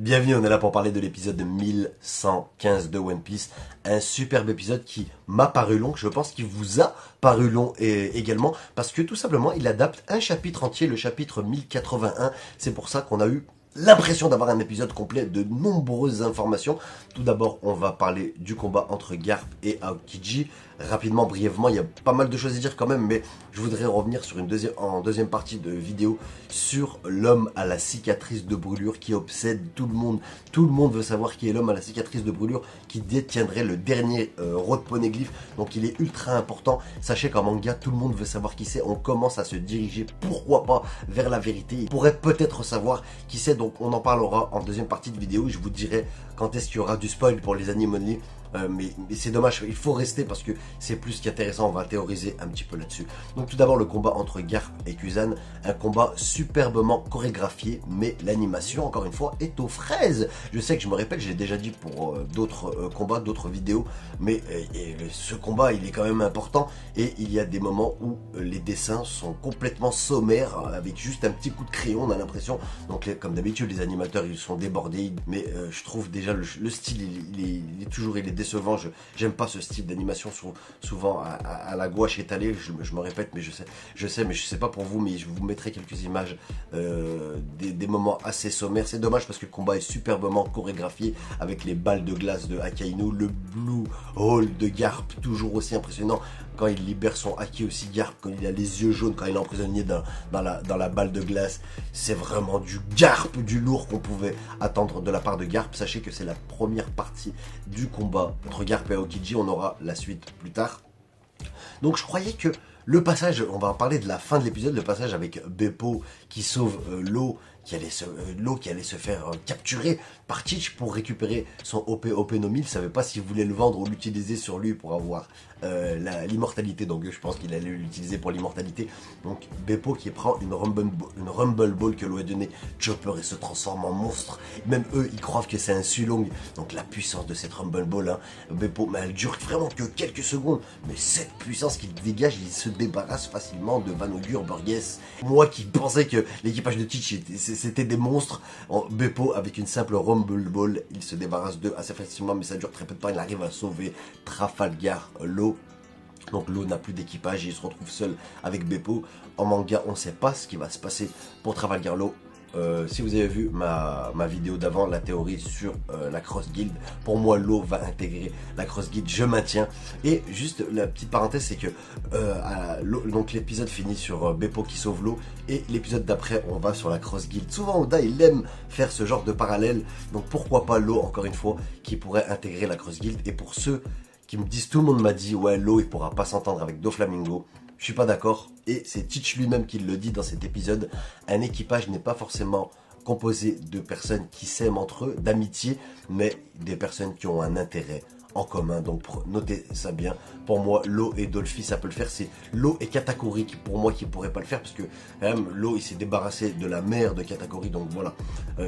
Bienvenue, on est là pour parler de l'épisode 1115 de One Piece. Un superbe épisode qui m'a paru long, je pense qu'il vous a paru long également, parce que tout simplement il adapte un chapitre entier, le chapitre 1081. C'est pour ça qu'on a eu l'impression d'avoir un épisode complet de nombreuses informations. Tout d'abord, on va parler du combat entre Garp et Aokiji. Rapidement, brièvement, il y a pas mal de choses à dire quand même, mais je voudrais revenir sur en deuxième partie de vidéo sur l'homme à la cicatrice de brûlure qui obsède tout le monde. Tout le monde veut savoir qui est l'homme à la cicatrice de brûlure qui détiendrait le dernier Road Poneglyph. Donc il est ultra important. Sachez qu'en manga, tout le monde veut savoir qui c'est. On commence à se diriger, pourquoi pas, vers la vérité. Il pourrait peut-être savoir qui c'est, donc on en parlera en deuxième partie de vidéo. Je vous dirai quand est-ce qu'il y aura du spoil pour les Anime Only. Mais c'est dommage, il faut rester parce que c'est plus qu'intéressant, on va théoriser un petit peu là-dessus. Donc tout d'abord le combat entre Garp et Kuzan, un combat superbement chorégraphié, mais l'animation encore une fois est aux fraises. Je sais que je me répète, j'ai déjà dit pour d'autres combats, d'autres vidéos, mais ce combat il est quand même important et il y a des moments où les dessins sont complètement sommaires, avec juste un petit coup de crayon on a l'impression. Donc comme d'habitude les animateurs ils sont débordés, mais je trouve déjà le style il est décevant. J'aime pas ce style d'animation souvent à la gouache étalée. Je me répète, mais je sais, mais je sais pas pour vous, mais je vous mettrai quelques images des moments assez sommaires. C'est dommage parce que le combat est superbement chorégraphié avec les balles de glace de Akainu, le Blue Hole de Garp, toujours aussi impressionnant quand il libère son haki aussi. Garp, quand il a les yeux jaunes, quand il est emprisonné dans la balle de glace, c'est vraiment du Garp, du lourd qu'on pouvait attendre de la part de Garp. Sachez que c'est la première partie du combat entre Garp et Aokiji, on aura la suite plus tard. Donc je croyais que le passage, on va en parler de la fin de l'épisode, le passage avec Beppo qui sauve l'eau, qui allait se faire capturer par Teach pour récupérer son OP no Mi. Il ne savait pas s'il voulait le vendre ou l'utiliser sur lui pour avoir l'immortalité. Donc je pense qu'il allait l'utiliser pour l'immortalité. Donc Beppo qui prend une Rumble Ball que l'eau a donné Chopper et se transforme en monstre. Même eux ils croient que c'est un Sulong. Donc la puissance de cette Rumble Ball, hein, Beppo, mais elle dure vraiment que quelques secondes. Mais cette puissance qu'il dégage, il se débarrasse facilement de Vanogur, Burgess. Moi qui pensais que l'équipage de Teach c'était des monstres, Beppo avec une simple Rumble Ball, il se débarrasse d'eux assez facilement, mais ça dure très peu de temps. Il arrive à sauver Trafalgar Law. Donc Law n'a plus d'équipage et il se retrouve seul avec Beppo. En manga, on ne sait pas ce qui va se passer pour Trafalgar Law. Si vous avez vu ma vidéo d'avant, la théorie sur la Cross Guild, pour moi Law va intégrer la Cross Guild, je maintiens. Et juste la petite parenthèse, c'est que donc l'épisode finit sur Beppo qui sauve Law, et l'épisode d'après on va sur la Cross Guild. Souvent Oda il aime faire ce genre de parallèle, donc pourquoi pas Law encore une fois qui pourrait intégrer la Cross Guild. Et pour ceux qui me disent, tout le monde m'a dit ouais Law il pourra pas s'entendre avec Doflamingo, je suis pas d'accord, et c'est Teach lui-même qui le dit dans cet épisode. Un équipage n'est pas forcément composé de personnes qui s'aiment entre eux, d'amitié, mais des personnes qui ont un intérêt en commun. Donc notez ça bien. Pour moi, Law et Dolphy ça peut le faire. C'est Law et Katakuri qui pour moi qui pourraient pas le faire, parce que quand même Law il s'est débarrassé de la mère de Katakuri. Donc voilà,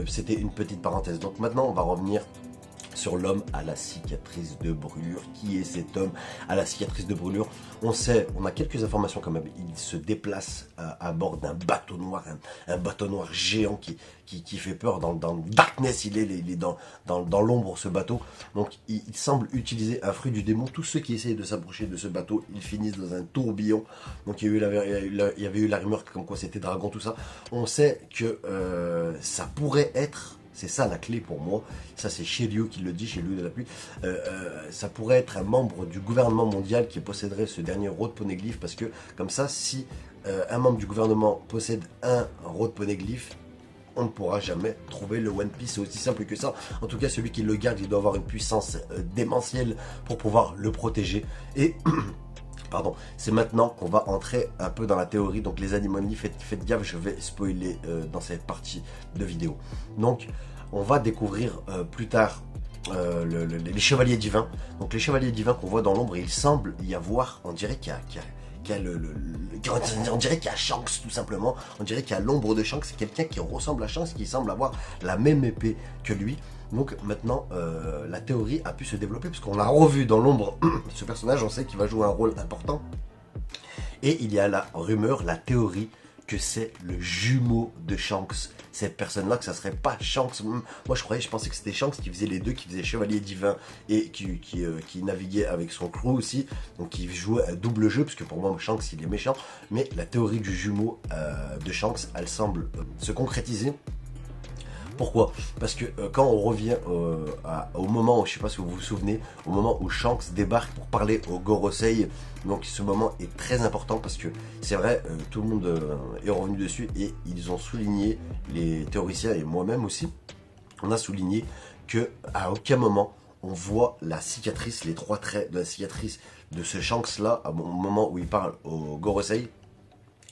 c'était une petite parenthèse. Donc maintenant on va revenir sur l'homme à la cicatrice de brûlure. Qui est cet homme à la cicatrice de brûlure? On sait, on a quelques informations quand même. Il se déplace à bord d'un bateau noir, un bateau noir géant qui fait peur. Dans le darkness, il est dans l'ombre, ce bateau. Donc il semble utiliser un fruit du démon. Tous ceux qui essayent de s'approcher de ce bateau, ils finissent dans un tourbillon. Donc il y avait eu la rumeur comme quoi c'était dragon, tout ça. On sait que ça pourrait être... C'est ça la clé pour moi, ça c'est Shiryu qui le dit, Shiryu de la pluie, ça pourrait être un membre du gouvernement mondial qui posséderait ce dernier Road Poneglyph, parce que comme ça, si un membre du gouvernement possède un Road Poneglyph, on ne pourra jamais trouver le One Piece. C'est aussi simple que ça. En tout cas, celui qui le garde, il doit avoir une puissance démentielle pour pouvoir le protéger. Et... pardon, c'est maintenant qu'on va entrer un peu dans la théorie. Donc les Anime Only, faites gaffe, je vais spoiler dans cette partie de vidéo. Donc on va découvrir plus tard les chevaliers divins. Donc les chevaliers divins qu'on voit dans l'ombre, il semble y avoir, on dirait qu'il y a Shanks tout simplement. On dirait qu'il y a l'ombre de Shanks. C'est quelqu'un qui ressemble à Shanks, qui semble avoir la même épée que lui. Donc maintenant, la théorie a pu se développer, puisqu'on l'a revu dans l'ombre. Ce personnage, on sait qu'il va jouer un rôle important. Et il y a la rumeur, la théorie que c'est le jumeau de Shanks. Cette personne-là, que ça serait pas Shanks. Moi, je pensais que c'était Shanks qui faisait les deux, qui faisait Chevalier Divin et qui naviguait avec son crew aussi. Donc, qui jouait un double jeu, parce que pour moi, Shanks, il est méchant. Mais la théorie du jumeau de Shanks, elle semble se concrétiser. Pourquoi? Parce que quand on revient au moment où, je sais pas si vous vous souvenez, au moment où Shanks débarque pour parler au Gorosei, donc ce moment est très important parce que c'est vrai, tout le monde est revenu dessus et ils ont souligné, les théoriciens et moi-même aussi, on a souligné que à aucun moment on voit la cicatrice, les 3 traits de la cicatrice de ce Shanks là, au moment où il parle au Gorosei,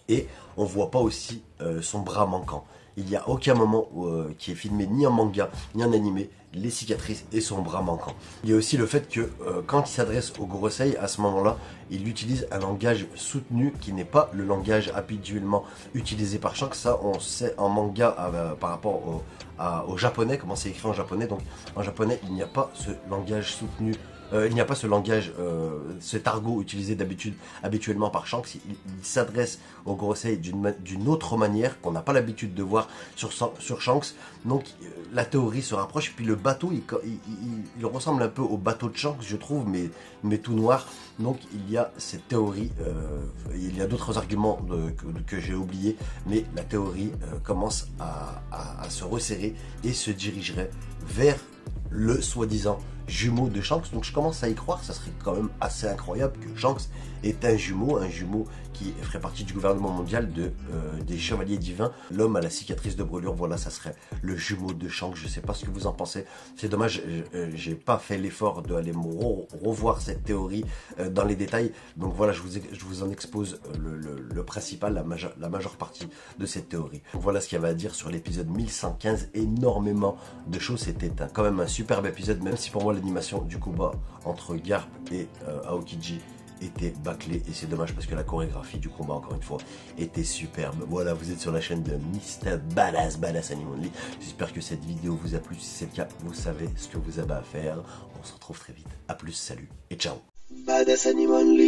et on voit pas aussi son bras manquant. Il n'y a aucun moment qui est filmé ni en manga ni en animé, les cicatrices et son bras manquant. Il y a aussi le fait que quand il s'adresse au Gorosei, à ce moment-là, il utilise un langage soutenu qui n'est pas le langage habituellement utilisé par Shanks. Ça, on sait en manga par rapport au japonais, comment c'est écrit en japonais. Donc en japonais, il n'y a pas ce langage soutenu. Il n'y a pas ce langage, cet argot utilisé habituellement par Shanks. Il s'adresse au Gorosei d'une autre manière qu'on n'a pas l'habitude de voir sur Shanks. Donc la théorie se rapproche. Puis le bateau, il ressemble un peu au bateau de Shanks, je trouve, mais tout noir. Donc il y a cette théorie. Il y a d'autres arguments que j'ai oubliés, mais la théorie commence à se resserrer et se dirigerait vers le soi-disant jumeau de Shanks. Donc je commence à y croire, ça serait quand même assez incroyable que Shanks est un jumeau qui ferait partie du gouvernement mondial des Chevaliers Divins. L'homme à la cicatrice de brûlure, voilà, ça serait le jumeau de Shanks. Je sais pas ce que vous en pensez. C'est dommage, j'ai pas fait l'effort d'aller revoir cette théorie dans les détails. Donc voilà, je vous en expose le principal, la majeure partie de cette théorie. Donc voilà ce qu'il y avait à dire sur l'épisode 1115. Énormément de choses. C'était quand même un superbe épisode, même si pour moi l'animation du combat entre Garp et Aokiji était bâclée, et c'est dommage parce que la chorégraphie du combat, encore une fois, était superbe. Voilà, vous êtes sur la chaîne de Mr. Badass Anime Only. J'espère que cette vidéo vous a plu. Si c'est le cas, vous savez ce que vous avez à faire. On se retrouve très vite. A plus, salut et ciao. Badass Anime Only.